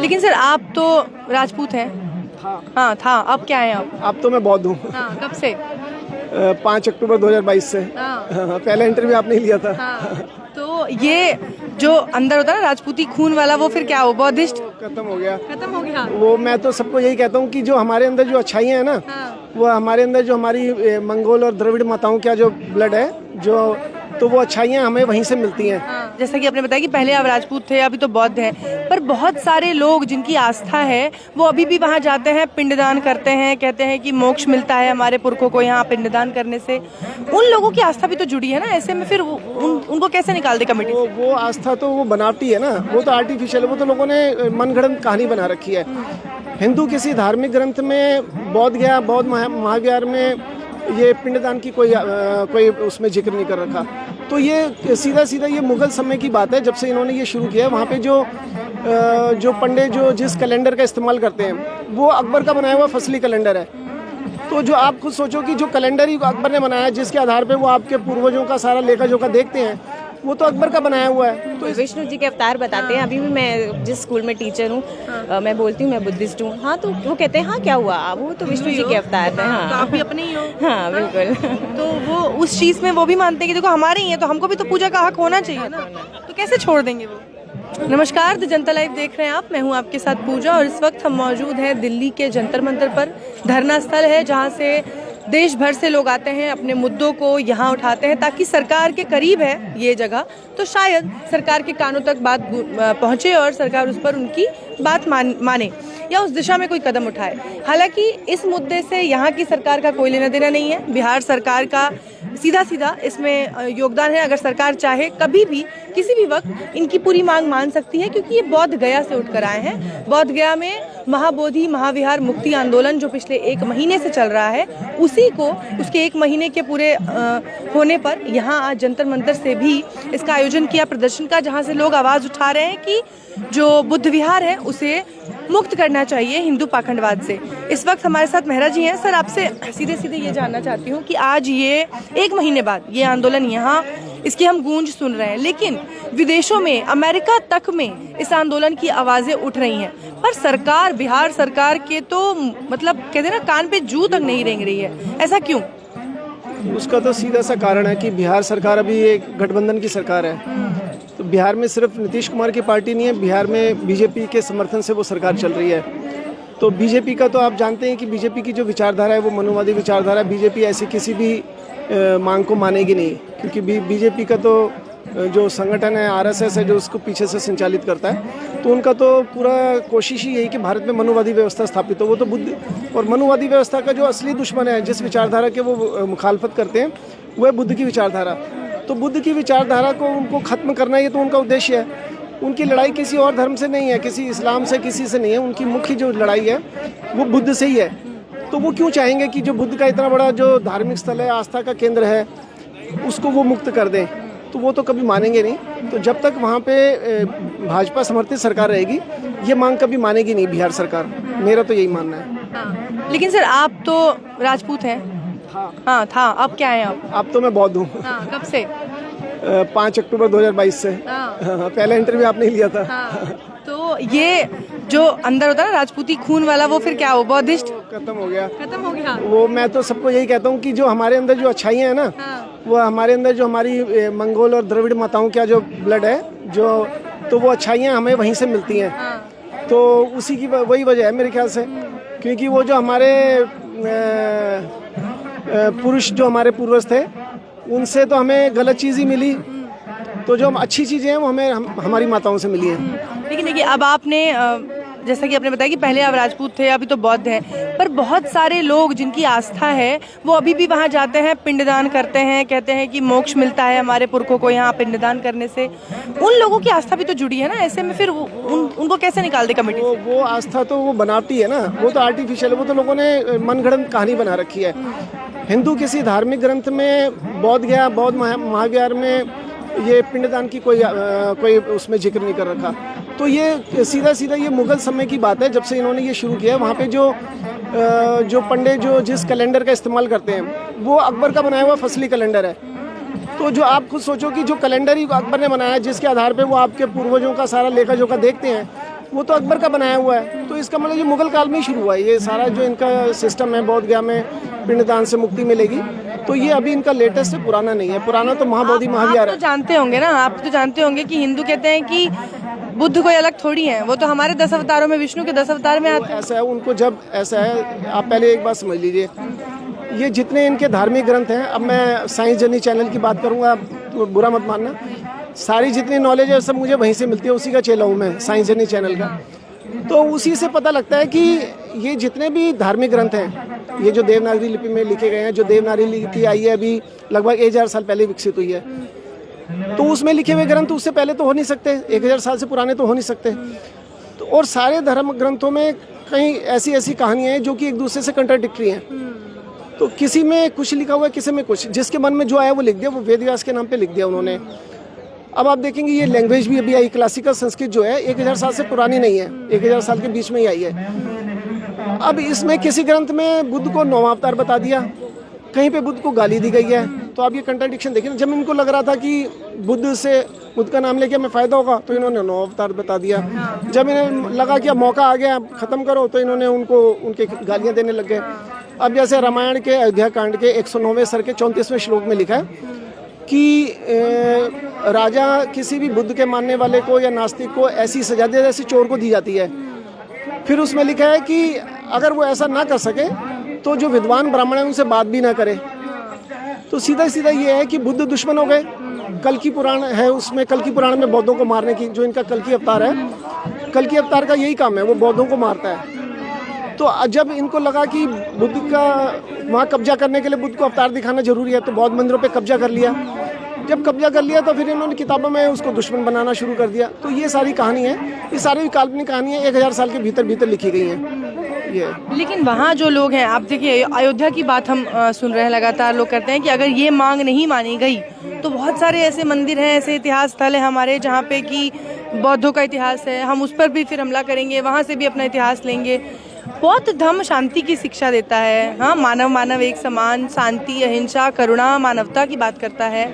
लेकिन सर आप तो राजपूत हैं। हाँ था, अब क्या है आप? अब तो मैं बौद्ध हूँ। हाँ, कब से? 5 अक्टूबर 2022 से। हाँ। पहला इंटरव्यू आपने लिया था। हाँ। तो ये जो अंदर होता है ना राजपूती खून वाला, वो फिर क्या हो, बौद्धिस्ट खत्म हो गया। खत्म हो गया? वो मैं तो सबको यही कहता हूँ कि जो हमारे अंदर जो अच्छाइयाँ हैं ना, हाँ। वो हमारे अंदर जो हमारी मंगोल और द्रविड़ माताओं का जो ब्लड है, जो तो वो अच्छाइयाँ हमें वहीं से मिलती हैं। हाँ। जैसा कि आपने बताया कि पहले आप राजपूत थे, अभी तो बौद्ध हैं, पर बहुत सारे लोग जिनकी आस्था है वो अभी भी वहाँ जाते हैं, पिंडदान करते हैं, कहते हैं कि मोक्ष मिलता है हमारे पुरखों को यहाँ पिंडदान करने से। उन लोगों की आस्था भी तो जुड़ी है ना, ऐसे में फिर उनको कैसे निकाल दे कमेटी से? वो आस्था तो वो बनावटी है ना, वो तो आर्टिफिशियल है, वो तो लोगों ने मनगढ़ंत कहानी बना रखी है। हिंदू किसी धार्मिक ग्रंथ में बौद्ध गया, बौद्ध महाविहार में ये पिंडदान की कोई उसमें जिक्र नहीं कर रखा। तो ये सीधा सीधा ये मुगल समय की बात है, जब से इन्होंने ये शुरू किया। वहाँ पे जो पंडित जो जिस कैलेंडर का इस्तेमाल करते हैं वो अकबर का बनाया हुआ फसली कैलेंडर है। तो जो आप खुद सोचो कि जो कैलेंडर ही अकबर ने बनाया, जिसके आधार पे वो आपके पूर्वजों का सारा लेखा जोखा देखते हैं, वो तो अकबर का बनाया हुआ है। तो विष्णु जी के अवतार बताते हैं। अभी भी मैं जिस स्कूल में टीचर हूँ, मैं बोलती हूँ मैं बुद्धिस्ट हूँ। हाँ, तो वो कहते हैं हाँ क्या हुआ, वो तो विष्णु जी के अवतार हैं। हाँ, तो आप भी अपने ही हो। हाँ बिल्कुल। तो वो उस चीज में वो भी मानते हैं कि देखो हमारे ही है, तो हमको भी तो पूजा का हक होना चाहिए ना, तो कैसे छोड़ देंगे वो? नमस्कार, द जनता लाइव देख रहे हैं आप, मैं हूं आपके साथ पूजा, और इस वक्त हम मौजूद हैं दिल्ली के जंतर मंतर पर। धरना स्थल है जहां से देश भर से लोग आते हैं, अपने मुद्दों को यहाँ उठाते हैं, ताकि सरकार के करीब है ये जगह, तो शायद सरकार के कानों तक बात पहुँचे और सरकार उस पर उनकी बात माने या उस दिशा में कोई कदम उठाए। हालांकि इस मुद्दे से यहाँ की सरकार का कोई लेना देना नहीं है, बिहार सरकार का सीधा सीधा इसमें योगदान है। अगर सरकार चाहे कभी भी किसी भी वक्त इनकी पूरी मांग मान सकती है, क्योंकि ये बोध गया से उठकर आए हैं। बोध गया में महाबोधि महाविहार मुक्ति आंदोलन जो पिछले 1 महीने से चल रहा है, उसी को उसके 1 महीने के पूरे होने पर यहाँ आज जंतर मंतर से भी इसका आयोजन किया, प्रदर्शन का, जहाँ से लोग आवाज़ उठा रहे हैं कि जो बुद्ध विहार है उसे मुक्त करना चाहिए हिंदू पाखंडवाद से। इस वक्त हमारे साथ मेहरा जी हैं। सर, आपसे सीधे सीधे ये जानना चाहती हूँ कि आज ये 1 महीने बाद ये आंदोलन यहाँ, इसकी हम गूंज सुन रहे हैं, लेकिन विदेशों में, अमेरिका तक में इस आंदोलन की आवाज़ें उठ रही हैं, पर सरकार, बिहार सरकार के तो मतलब कहते हैं ना, कान पे जू तक नहीं रेंग रही है। ऐसा क्यों? उसका तो सीधा सा कारण है कि बिहार सरकार अभी एक गठबंधन की सरकार है। तो बिहार में सिर्फ नीतीश कुमार की पार्टी नहीं है, बिहार में बीजेपी के समर्थन से वो सरकार चल रही है। तो बीजेपी का तो आप जानते हैं कि बीजेपी की जो विचारधारा है वो मनुवादी विचारधारा है। बीजेपी ऐसी किसी भी मांग को मानेगी नहीं, क्योंकि बीजेपी का तो जो संगठन है आरएसएस है जो उसको पीछे से संचालित करता है, तो उनका तो पूरा कोशिश ही यही कि भारत में मनुवादी व्यवस्था स्थापित हो। वो तो बुद्ध और मनुवादी व्यवस्था का जो असली दुश्मन है, जिस विचारधारा के वो मुखालफत करते हैं, वह बुद्ध की विचारधारा। तो बुद्ध की विचारधारा को उनको खत्म करना, ये तो उनका उद्देश्य है। उनकी लड़ाई किसी और धर्म से नहीं है, किसी इस्लाम से, किसी से नहीं है। उनकी मुख्य जो लड़ाई है वो बुद्ध से ही है। तो वो क्यों चाहेंगे कि जो बुद्ध का इतना बड़ा जो धार्मिक स्थल है, आस्था का केंद्र है, उसको वो मुक्त कर दें? तो वो तो कभी मानेंगे नहीं। तो जब तक वहाँ पे भाजपा समर्थित सरकार रहेगी, ये मांग कभी मानेगी नहीं बिहार सरकार। मेरा तो यही मानना है। हाँ। लेकिन सर आप तो राजपूत हैं। हाँ था, अब क्या है आप? अब तो मैं बौद्ध हूँ। हाँ, कब से? 5 अक्टूबर 2022 से। हाँ। पहला इंटरव्यू आपने लिया था। हाँ। तो ये जो अंदर होता है ना राजपूती खून वाला, वो फिर क्या हो, बौद्धिस्ट खत्म हो गया। खत्म हो गया? वो मैं तो सबको यही कहता हूँ कि जो हमारे अंदर जो अच्छाइयाँ हैं ना, वो हमारे अंदर जो हमारी मंगोल और द्रविड़ माताओं का जो ब्लड है, जो तो वो अच्छाइयाँ हमें वहीं से मिलती हैं। तो उसी की वही वजह है मेरे ख्याल से, क्योंकि वो जो हमारे पुरुष जो हमारे पूर्वज थे, उनसे तो हमें गलत चीज़ ही मिली। तो जो अच्छी चीज़ें हैं वो हमें हमारी माताओं से मिली हैं। लेकिन देखिए, अब आपने जैसा कि आपने बताया कि पहले आप राजपूत थे, अभी तो बौद्ध हैं, पर बहुत सारे लोग जिनकी आस्था है वो अभी भी वहाँ जाते हैं, पिंडदान करते हैं, कहते हैं कि मोक्ष मिलता है हमारे पुरखों को यहाँ पिंडदान करने से। उन लोगों की आस्था भी तो जुड़ी है ना, ऐसे में फिर उनको कैसे निकाल दे कमेटी से? वो आस्था तो वो बनावटी है ना, वो तो आर्टिफिशियल है, वो तो लोगों ने मनगढ़ंत कहानी बना रखी है। हिंदू किसी धार्मिक ग्रंथ में बौद्ध गया, बौद्ध महाविहार में ये पिंडदान की कोई उसमें जिक्र नहीं कर रखा। तो ये सीधा सीधा ये मुगल समय की बात है, जब से इन्होंने ये शुरू किया। वहाँ पे जो पंडित जो जिस कैलेंडर का इस्तेमाल करते हैं, वो अकबर का बनाया हुआ फसली कैलेंडर है। तो जो आप खुद सोचो कि जो कैलेंडर ही अकबर ने बनाया, जिसके आधार पे वो आपके पूर्वजों का सारा लेखा जोखा देखते हैं, वो तो अकबर का बनाया हुआ है। तो इसका मतलब ये मुगल काल में ही शुरू हुआ है ये सारा जो इनका सिस्टम है। बोध गया में पिंडदान से मुक्ति मिलेगी, तो ये अभी इनका लेटेस्ट है, पुराना नहीं है। पुराना तो महाबोधि महाविहार आप है। तो जानते होंगे ना, आप तो जानते होंगे कि हिंदू कहते हैं कि बुद्ध कोई अलग थोड़ी है, वो तो हमारे 10 अवतारों में, विष्णु के 10 अवतार में आते हैं। ऐसा है उनको, जब ऐसा है, आप पहले एक बात समझ लीजिए, ये जितने इनके धार्मिक ग्रंथ हैं, अब मैं साइंस जर्नी चैनल की बात करूंगा तो बुरा मत मानना, सारी जितनी नॉलेज है सब मुझे वहीं से मिलती है, उसी का चेला हूँ मैं, साइंस जर्नी चैनल का। तो उसी से पता लगता है कि ये जितने भी धार्मिक ग्रंथ हैं, ये जो देवनागरी लिपि में लिखे गए हैं, जो देवनागरी लिपि आई है अभी लगभग 1000 साल पहले विकसित हुई है, तो उसमें लिखे हुए ग्रंथ उससे पहले तो हो नहीं सकते, 1000 साल से पुराने तो हो नहीं सकते। तो और सारे धर्म ग्रंथों में कई ऐसी ऐसी कहानियाँ हैं जो कि एक दूसरे से कंट्राडिक्टरी हैं। तो किसी में कुछ लिखा हुआ है, किसी में कुछ, जिसके मन में जो आया वो लिख दिया, वो वेद व्यास के नाम पे लिख दिया उन्होंने। अब आप देखेंगे ये लैंग्वेज भी अभी आई, क्लासिकल संस्कृत जो है 1000 साल से पुरानी नहीं है, 1000 साल के बीच में ही आई है। अब इसमें किसी ग्रंथ में बुद्ध को 9वां अवतार बता दिया, कहीं पे बुद्ध को गाली दी गई है। तो आप ये कंट्राडिक्शन देखिए ना, जब इनको लग रहा था कि बुद्ध का नाम लेके हमें फायदा होगा तो इन्होंने 9 अवतार बता दिया। जब इन्हें लगा कि अब मौका आ गया खत्म करो तो इन्होंने उनके गालियां देने लग गए। अब जैसे रामायण के अयोध्या कांड के 109वें सर के 34वें श्लोक में लिखा है कि राजा किसी भी बुद्ध के मानने वाले को या नास्तिक को ऐसी सजा दे जैसे चोर को दी जाती है। फिर उसमें लिखा है कि अगर वो ऐसा ना कर सके तो जो विद्वान ब्राह्मण है उनसे बात भी ना करे। तो सीधा सीधा ये है कि बुद्ध दुश्मन हो गए। कल की पुराण है, उसमें कल की पुराण में बौद्धों को मारने की, जो इनका कल की अवतार है, कल की अवतार का यही काम है, वो बौद्धों को मारता है। तो जब इनको लगा कि बुद्ध का वहाँ कब्जा करने के लिए बुद्ध को अवतार दिखाना जरूरी है, तो बौद्ध मंदिरों पे कब्जा कर लिया। जब कब्जा कर लिया तो फिर इन्होंने किताबों में उसको दुश्मन बनाना शुरू कर दिया। तो ये सारी कहानी है, ये सारी काल्पनिक कहानी है, 1000 साल के भीतर भीतर लिखी गई हैं ये। लेकिन वहाँ जो लोग हैं, आप देखिए अयोध्या की बात हम सुन रहे हैं लगातार, लोग कहते हैं कि अगर ये मांग नहीं मानी गई तो बहुत सारे ऐसे मंदिर हैं, ऐसे इतिहास स्थल है हमारे जहाँ पे कि बौद्धों का इतिहास है, हम उस पर भी फिर हमला करेंगे, वहाँ से भी अपना इतिहास लेंगे। बौद्ध धर्म शांति की शिक्षा देता है, हाँ, मानव एक समान, शांति, अहिंसा, करुणा, मानवता की बात करता है।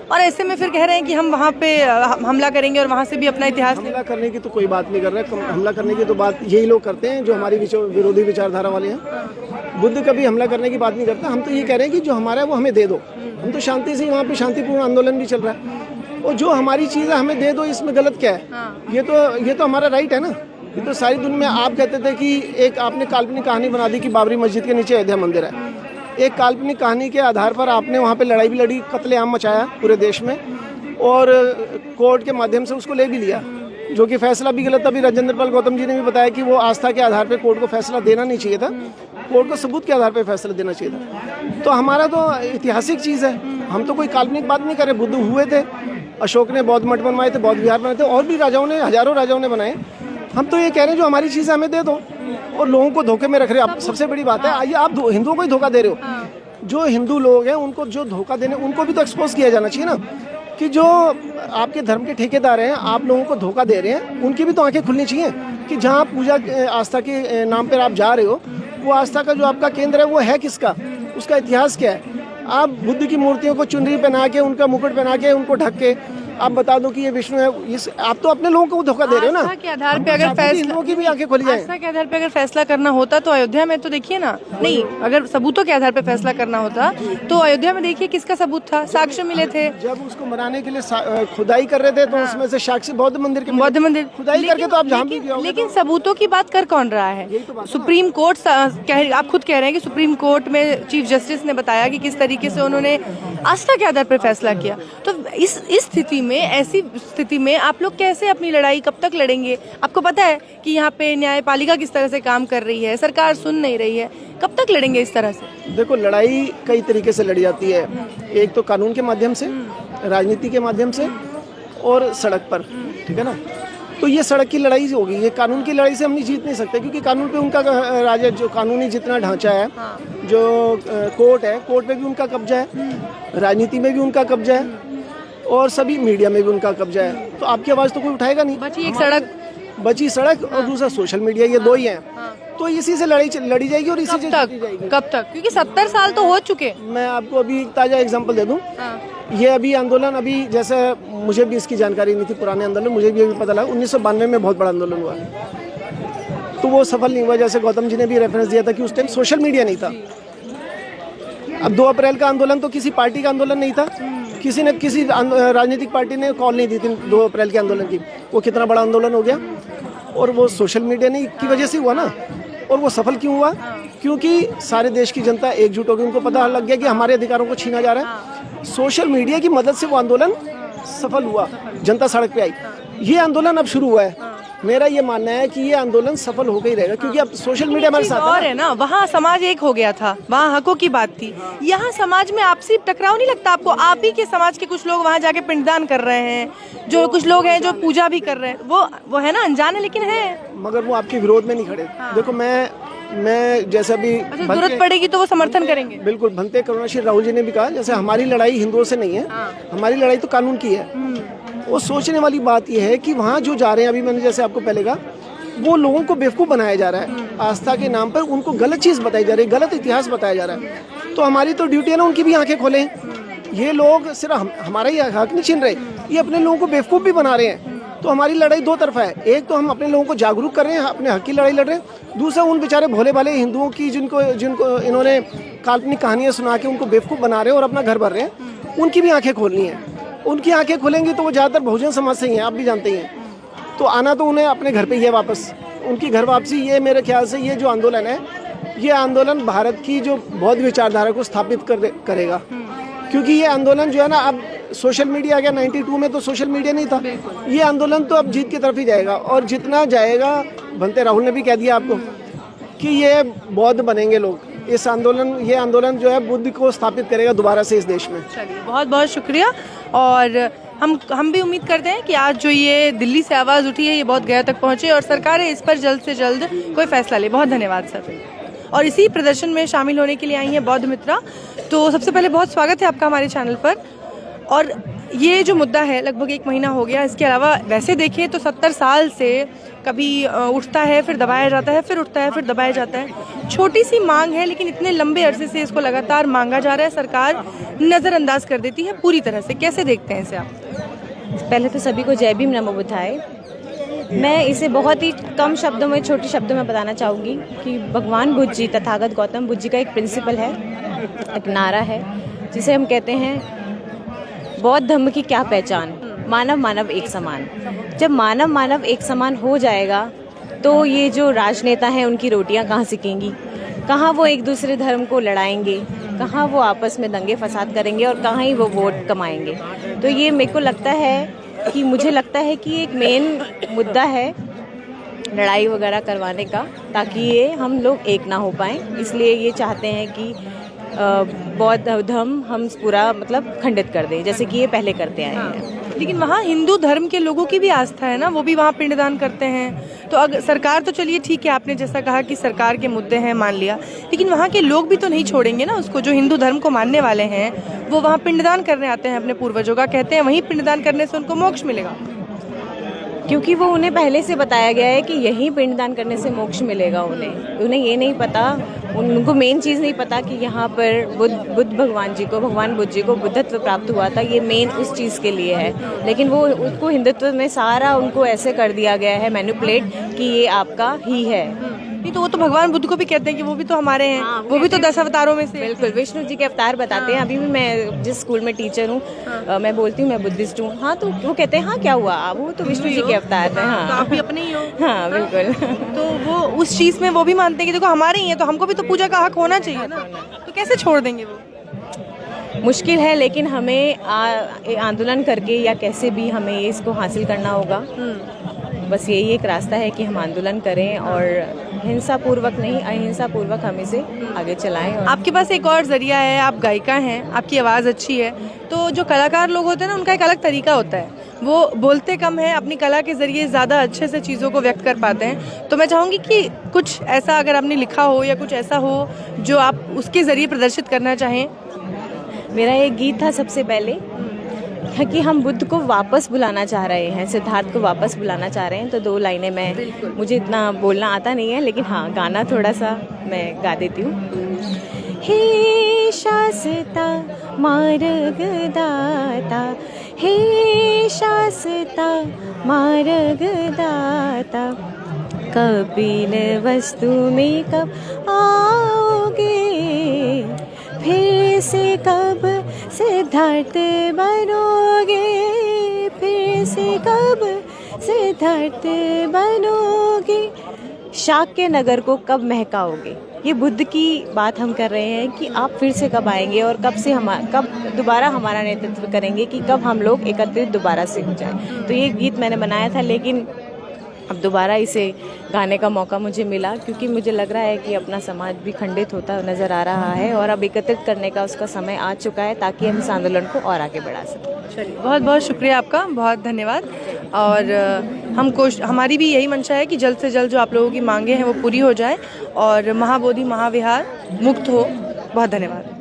और ऐसे में फिर कह रहे हैं कि हम वहाँ पे हमला करेंगे और वहाँ से भी अपना इतिहास। हमला करने की तो कोई बात नहीं कर रहे, हमला करने की तो बात यही लोग करते हैं जो हमारी विरोधी विचारधारा वाले हैं। बुद्ध कभी हमला करने की बात नहीं करता। हम तो ये कह रहे हैं कि जो हमारा है वो हमें दे दो। हम तो शांति से, वहाँ पे शांतिपूर्ण आंदोलन भी चल रहा है, और जो हमारी चीज़ है हमें दे दो, इसमें गलत क्या है? ये तो हमारा राइट है ना। ये तो सारी दुनिया में आप कहते थे कि एक आपने काल्पनिक कहानी बना दी कि बाबरी मस्जिद के नीचे अयोध्या मंदिर है। एक काल्पनिक कहानी के आधार पर आपने वहाँ पे लड़ाई भी लड़ी, कत्लेआम मचाया पूरे देश में, और कोर्ट के माध्यम से उसको ले भी लिया, जो कि फैसला भी गलत था। अभी राजेंद्र पाल गौतम जी ने भी बताया कि वो आस्था के आधार पे कोर्ट को फैसला देना नहीं चाहिए था, कोर्ट को सबूत के आधार पे फैसला देना चाहिए था। तो हमारा तो ऐतिहासिक चीज़ है, हम तो कोई काल्पनिक बात नहीं कर रहे। बुद्ध हुए थे, अशोक ने बौद्ध मठ बनवाए थे, बौद्ध विहार बनाए थे, और भी राजाओं ने, हजारों राजाओं ने बनाए। हम तो ये कह रहे हैं जो हमारी चीज़ें हमें दे दो, और लोगों को धोखे में रख रहे हो आप। सबसे बड़ी बात है, आइए आप हिंदुओं को ही धोखा दे रहे हो। जो हिंदू लोग हैं उनको जो धोखा देने, उनको भी तो एक्सपोज किया जाना चाहिए ना, कि जो आपके धर्म के ठेकेदार हैं, आप लोगों को धोखा दे रहे हैं, उनकी भी तो आंखें खुलनी चाहिए कि जहाँ पूजा आस्था के नाम पर आप जा रहे हो, वो आस्था का जो आपका केंद्र है वो है किसका, उसका इतिहास क्या है। आप बुद्ध की मूर्तियों को चुनरी पहना के, उनका मुकुट पहना के, उनको ढक के आप बता दो कि ये विष्णु है, आप तो अपने लोगों को धोखा दे रहे हो ना। आस्था के आधार पे अगर फैसला, की भी आंखें खुली जाए, आस्था के आधार पे अगर फैसला करना होता तो अयोध्या में तो देखिए ना, नहीं, अगर सबूतों के आधार पे फैसला करना होता तो अयोध्या में देखिए किसका सबूत था, साक्ष्य मिले थे। जब उसको मनाने के लिए खुदाई कर रहे थे तो उसमें से साक्ष्य बौद्ध मंदिर खुदाई करके तो आप जहाँ भी गए होगे। लेकिन सबूतों की बात कर कौन रहा है? सुप्रीम कोर्ट, आप खुद कह रहे हैं कि सुप्रीम कोर्ट में चीफ जस्टिस ने बताया कि किस तरीके से उन्होंने आस्था के आधार पर फैसला किया। तो इस स्थिति में, ऐसी स्थिति में आप लोग कैसे अपनी लड़ाई कब तक लड़ेंगे? आपको पता है कि यहाँ पे न्यायपालिका किस तरह से काम कर रही है, सरकार सुन नहीं रही है, कब तक लड़ेंगे इस तरह से? देखो, लड़ाई कई तरीके से लड़ी जाती है। एक तो कानून के माध्यम से, राजनीति के माध्यम से, और सड़क पर, ठीक है ना। तो ये सड़क की लड़ाई होगी, ये कानून की लड़ाई से हम नहीं जीत नहीं सकते, क्योंकि कानून पे उनका राज, जो कानूनी जितना ढांचा है, जो कोर्ट है, कोर्ट पे भी उनका कब्जा है, राजनीति में भी उनका कब्जा है, और सभी मीडिया में भी उनका कब्जा है। तो आपकी आवाज़ तो कोई उठाएगा नहीं। बची सड़क और दूसरा सोशल मीडिया, ये दो ही हैं। तो इसी से लड़ी जाएगी, और इसी से जीती जाएगी। कब तक? क्योंकि 70 साल तो हो चुके। मैं आपको अभी एक ताज़ा एग्जांपल दे दूं। ये अभी आंदोलन, अभी जैसे मुझे भी इसकी जानकारी नहीं थी, पुराने आंदोलन मुझे भी अभी पता लगा 1992 में बहुत बड़ा आंदोलन हुआ, तो वो सफल नहीं हुआ। जैसे गौतम जी ने भी रेफरेंस दिया था कि उस टाइम सोशल मीडिया नहीं था। अब 2 अप्रैल का आंदोलन तो किसी पार्टी का आंदोलन नहीं था, किसी ने किसी राजनीतिक पार्टी ने कॉल नहीं दी थी 2 अप्रैल के आंदोलन की, वो कितना बड़ा आंदोलन हो गया, और वो सोशल मीडिया नहीं की वजह से हुआ ना। और वो सफल क्यों हुआ? क्योंकि सारे देश की जनता एकजुट हो गई, उनको पता लग गया कि हमारे अधिकारों को छीना जा रहा है। सोशल मीडिया की मदद से वो आंदोलन सफल हुआ, जनता सड़क पे आई। ये आंदोलन अब शुरू हुआ है, मेरा ये मानना है कि ये आंदोलन सफल हो ही रहेगा, क्योंकि अब सोशल मीडिया हमारे साथ और है ना, वहाँ समाज एक हो गया था, वहाँ हकों की बात थी। यहाँ समाज में आपसी टकराव नहीं लगता आपको? आप ही के समाज के कुछ लोग वहाँ जाके पिंडदान कर रहे हैं, जो कुछ लोग हैं जो पूजा भी कर रहे हैं, वो है ना, अनजाने लेकिन है, मगर वो आपके विरोध में नहीं खड़े। देखो मैं जैसे अभी जरूरत पड़ेगी तो वो समर्थन करेंगे। बिल्कुल, भंते करुणाशील राहुल जी ने भी कहा, जैसे हमारी लड़ाई हिंदुओं से नहीं है, हमारी लड़ाई तो कानून की है। वो सोचने वाली बात यह है कि वहाँ जो जा रहे हैं, अभी मैंने जैसे आपको पहले कहा, वो लोगों को बेवकूफ़ बनाया जा रहा है, आस्था के नाम पर उनको गलत चीज़ बताई जा रही है, गलत इतिहास बताया जा रहा है। तो हमारी तो ड्यूटी है ना, उनकी भी आंखें खोलें। ये लोग सिर्फ हमारा ही हक नहीं छीन रहे, ये अपने लोगों को बेवकूफ़ भी बना रहे हैं। तो हमारी लड़ाई 2 तरफा है, एक तो हम अपने लोगों को जागरूक कर रहे हैं, अपने हक की लड़ाई लड़ रहे हैं, दूसरा उन बेचारे भोले भाले हिंदुओं की जिनको इन्होंने काल्पनिक कहानियाँ सुना के उनको बेवकूफ़ बना रहे हैं और अपना घर भर रहे हैं, उनकी भी आंखें खोलनी है। उनकी आंखें खुलेंगी तो वो ज़्यादातर बहुजन समाज से ही हैं, आप भी जानते ही हैं। तो आना तो उन्हें अपने घर पे ही है वापस, उनकी घर वापसी। ये मेरे ख्याल से ये जो आंदोलन है, ये आंदोलन भारत की जो बौद्ध विचारधारा को स्थापित करेगा, क्योंकि ये आंदोलन जो है ना, अब सोशल मीडिया आ गया। 92 में तो सोशल मीडिया नहीं था। ये आंदोलन तो अब जीत की तरफ ही जाएगा, और जितना जाएगा, भंते राहुल ने भी कह दिया आपको कि ये बौद्ध बनेंगे लोग। ये आंदोलन जो है बुद्ध को स्थापित करेगा दोबारा से इस देश में। चलिए, बहुत बहुत शुक्रिया। और हम भी उम्मीद करते हैं कि आज जो ये दिल्ली से आवाज़ उठी है, ये बहुत गया तक पहुँचे और सरकारें इस पर जल्द से जल्द कोई फैसला ले। बहुत धन्यवाद सर। और इसी प्रदर्शन में शामिल होने के लिए आई हैं बौद्ध मित्रा। तो सबसे पहले बहुत स्वागत है आपका हमारे चैनल पर। और ये जो मुद्दा है, लगभग 1 महीना हो गया। इसके अलावा वैसे देखें तो 70 साल से कभी उठता है, फिर दबाया जाता है, फिर उठता है, फिर दबाया जाता है। छोटी सी मांग है, लेकिन इतने लंबे अरसे से इसको लगातार मांगा जा रहा है। सरकार नज़रअंदाज कर देती है पूरी तरह से। कैसे देखते हैं इसे आप? पहले तो सभी को जय भीम नमो बुद्धाय। मैं इसे बहुत ही कम शब्दों में, छोटे शब्दों में बताना चाहूँगी कि भगवान बुद्ध जी, तथागत गौतम बुद्ध जी का एक प्रिंसिपल है, एक नारा है, जिसे हम कहते हैं बौद्ध धर्म की क्या पहचान, मानव मानव एक समान। जब मानव मानव एक समान हो जाएगा तो ये जो राजनेता हैं उनकी रोटियां कहाँ सिकेंगी, कहाँ वो एक दूसरे धर्म को लड़ाएंगे, कहाँ वो आपस में दंगे फसाद करेंगे और कहाँ ही वो वोट कमाएंगे। तो ये मेरे को लगता है कि मुझे लगता है कि एक मेन मुद्दा है लड़ाई वगैरह करवाने का, ताकि ये हम लोग एक ना हो पाएँ। इसलिए ये चाहते हैं कि बौद्ध धर्म हम पूरा मतलब खंडित कर दें, जैसे कि ये पहले करते आए हैं। लेकिन वहाँ हिंदू धर्म के लोगों की भी आस्था है ना, वो भी वहाँ पिंडदान करते हैं। तो अगर सरकार, तो चलिए ठीक है, आपने जैसा कहा कि सरकार के मुद्दे हैं, मान लिया, लेकिन वहाँ के लोग भी तो नहीं छोड़ेंगे ना उसको। जो हिंदू धर्म को मानने वाले हैं वो वहाँ पिंडदान करने आते हैं अपने पूर्वजों का, कहते हैं वहीं पिंडदान करने से उनको मोक्ष मिलेगा, क्योंकि वो उन्हें पहले से बताया गया है कि यहीं पिंडदान करने से मोक्ष मिलेगा। उन्हें ये नहीं पता, उनको मेन चीज़ नहीं पता कि यहाँ पर भगवान बुद्ध जी को बुद्धत्व प्राप्त हुआ था। ये मेन उस चीज़ के लिए है, लेकिन वो उसको हिंदुत्व में सारा उनको ऐसे कर दिया गया है मैनिपुलेट कि ये आपका ही है। नहीं तो वो तो भगवान बुद्ध को भी कहते हैं कि वो भी तो हमारे हैं। वो भी तो 10 अवतारों में से। बिल्कुल, विष्णु जी के अवतार बताते हैं। अभी भी मैं जिस स्कूल में टीचर हूँ, मैं बोलती हूँ मैं बुद्धिस्ट हूँ। हाँ, तो वो कहते हैं हाँ क्या हुआ, वो तो विष्णु जी के अवतार हैं। हाँ, तो आप भी अपने ही हो। हाँ बिल्कुल। तो वो उस चीज़ में वो भी मानते हैं कि देखो हमारे ही है, तो हमको भी तो पूजा का हक होना चाहिए ना। तो कैसे छोड़ देंगे वो? मुश्किल है, लेकिन हमें आंदोलन करके या कैसे भी हमें इसको हासिल करना होगा। बस यही एक रास्ता है कि हम आंदोलन करें और हिंसा पूर्वक नहीं, अहिंसा पूर्वक हम इसे आगे चलाएं। और आपके पास एक और जरिया है, आप गायिका हैं, आपकी आवाज़ अच्छी है। तो जो कलाकार लोग होते हैं ना, उनका एक अलग तरीका होता है, वो बोलते कम है, अपनी कला के ज़रिए ज़्यादा अच्छे से चीज़ों को व्यक्त कर पाते हैं। तो मैं चाहूँगी कि कुछ ऐसा अगर आपने लिखा हो या कुछ ऐसा हो जो आप उसके ज़रिए प्रदर्शित करना चाहें। मेरा एक गीत था सबसे पहले कि हम बुद्ध को वापस बुलाना चाह रहे हैं, सिद्धार्थ को वापस बुलाना चाह रहे हैं। तो 2 लाइनें मुझे इतना बोलना आता नहीं है, लेकिन हाँ गाना थोड़ा सा मैं गा देती हूँ। हे शास्ता मार्गदाता, हे शास्ता मार्ग दाता, कपिल वस्तु में कब आओगे, फिर से कब सिद्धार्थ बनोगे, फिर से कब सिद्धार्थ बनोगे, शाक्य नगर को कब महकाओगे। ये बुद्ध की बात हम कर रहे हैं कि आप फिर से कब आएंगे और कब दोबारा हमारा नेतृत्व करेंगे, कि कब हम लोग एकत्रित दोबारा से हो जाए। तो ये गीत मैंने बनाया था, लेकिन अब दोबारा इसे गाने का मौका मुझे मिला, क्योंकि मुझे लग रहा है कि अपना समाज भी खंडित होता नज़र आ रहा है और अब एकत्रित करने का उसका समय आ चुका है, ताकि हम इस आंदोलन को और आगे बढ़ा सकें। चलिए, बहुत बहुत शुक्रिया आपका, बहुत धन्यवाद। और हमारी भी यही मंशा है कि जल्द से जल्द जो आप लोगों की मांगे हैं वो पूरी हो जाए और महाबोधि महाविहार मुक्त हो। बहुत धन्यवाद।